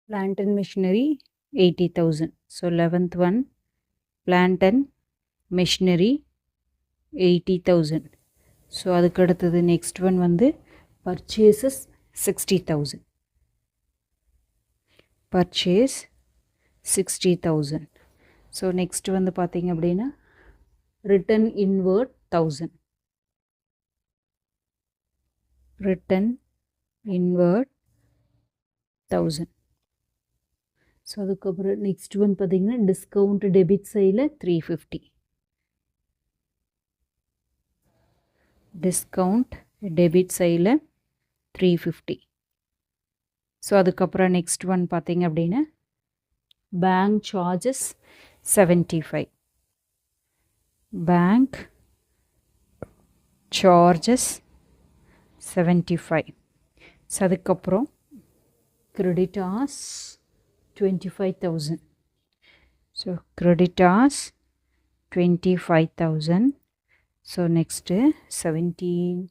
Plant and machinery 80,000. So 11th one, plant and machinery 80,000. So அதுக்கு அடுத்தது next one வந்து purchases 60,000. Purchase 60,000. So next வந்து பார்த்தீங்க அப்படின்னா return inward 1000. Return inward 1000. So அதுக்கப்புறம் நெக்ஸ்ட் ஒன் பார்த்தீங்கன்னா டிஸ்கவுண்ட் டெபிட் சைடில் 350. டிஸ்கவுண்ட் டெபிட் சைடில் 350. ஸோ அதுக்கப்புறம் நெக்ஸ்ட் ஒன் பார்த்தீங்க அப்படின்னா bank charges 75. Bank charges 75. So அதுக்கப்புறம் creditors 25,000. So creditors 25,000. So next 17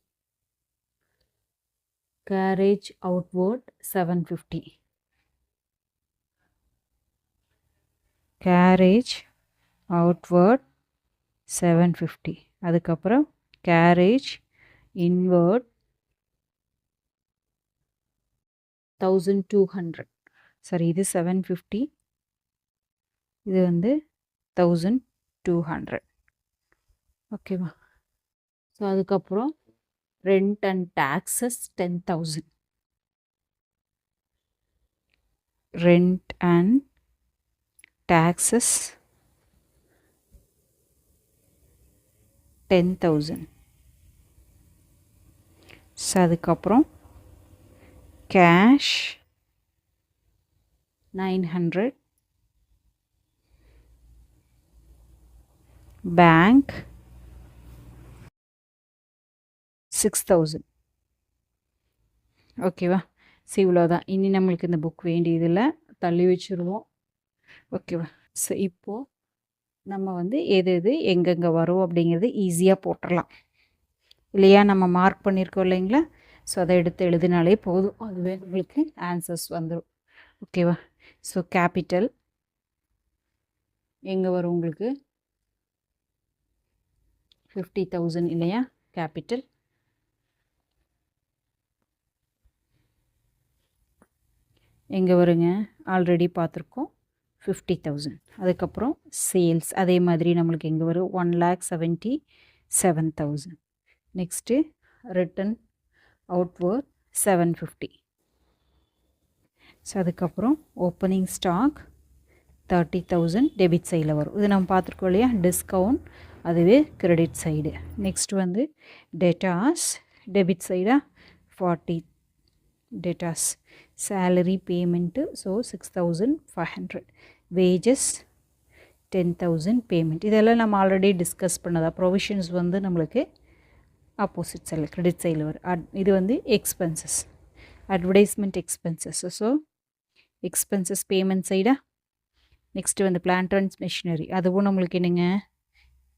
carriage outward 750. Carriage outward 750. அதுக்கப்புறம் carriage inward 1200. சரி இது 750, இது வந்து 1200. ஓகேவா? ஸோ அதுக்கப்புறம் rent and taxes 10,000. Rent and taxes 10,000. So அதுக்கப்புறம் கேஷ் 900. Bank 6,000. ஓகேவா? ஸோ இவ்வளோதான். இனி நம்மளுக்கு இந்த புக் வேண்டியதில் தள்ளி வச்சுருவோம். ஓகேவா? ஸோ இப்போது நம்ம வந்து எது எது எங்கெங்கே வரும் அப்படிங்கிறது ஈஸியாக போட்டுடலாம் இல்லையா? நம்ம மார்க் பண்ணியிருக்கோம் இல்லைங்களா? ஸோ அதை எடுத்து எழுதினாலே போதும், அதுவே நம்மளுக்கு ஆன்சர்ஸ் வந்துடும். ஓகேவா? ஸோ கேபிட்டல் எங்கே வரும் உங்களுக்கு? 50,000 இல்லையா? கேபிட்டல் எங்கே வருங்க? ஆல்ரெடி பார்த்துருக்கோம் 50,000. அதுக்கப்புறம் சேல்ஸ் அதே மாதிரி நம்மளுக்கு எங்கே வரும்? 1,77,000. Next return outward 750. ஸோ அதுக்கப்புறம் ஓப்பனிங் ஸ்டாக் 30,000 டெபிட் சைடில் வரும். இது நம்ம பார்த்துருக்கோம் இல்லையா? டிஸ்கவுண்ட் அதுவே கிரெடிட் சைடு. நெக்ஸ்ட் வந்து டேட்டாஸ் டெபிட் சைடாக 40 debtors. Salary payment so 6,500. Wages 10,000 payment. இதெல்லாம் நம்ம ஆல்ரெடி டிஸ்கஸ் பண்ணதா. ப்ரொவிஷன்ஸ் வந்து நம்மளுக்கு ஆப்போசிட் சைடில் கிரெடிட் சைடில் வரும். இது வந்து expenses, advertisement expenses. So expenses payment சைடாக. நெக்ஸ்ட்டு வந்து பிளான்ட் அண்ட் மெஷினரி அதுவும் நம்மளுக்கு என்னங்க?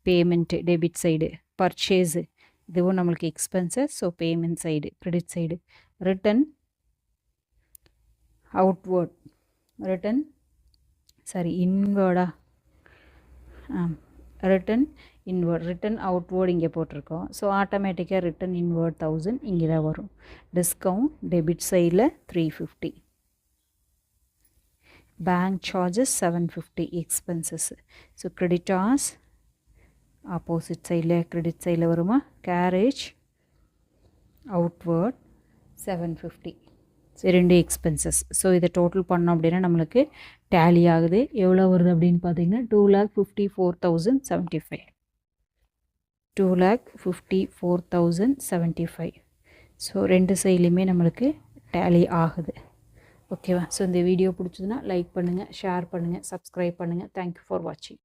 Payment debit side. பர்ச்சேஸு இதுவும் நம்மளுக்கு expenses, so payment side credit side. Return outward return இன்வேர்டா? ரிட்டன் இன்வேர்ட் ரிட்டன் அவுட்வேர்ட் இங்கே போட்டிருக்கோம். ஸோ ஆட்டோமேட்டிக்காக ரிட்டன் இன்வேர்ட் 1000 இங்கே தான் வரும். டிஸ்கவுண்ட் டெபிட் சைடில் 350. Bank charges 750 expenses. So creditors opposite சைடில் கிரெடிட் சைடில் வருமா? Carriage outward 750. So 2 expenses. So இதை டோட்டல் பண்ணோம் அப்படின்னா நம்மளுக்கு டேலி ஆகுது. எவ்வளோ வருது அப்படின்னு பார்த்தீங்கன்னா 2,54,075. 2,54,075. ஸோ 2 சைட்லேயுமே நம்மளுக்கு டேலி ஆகுது. ஓகேவா? ஸோ இந்த வீடியோ பிடிச்சதுன்னா லைக் பண்ணுங்கள், ஷேர் பண்ணுங்கள், சப்ஸ்கிரைப் பண்ணுங்கள். தேங்க்யூ ஃபார் வாட்சிங்.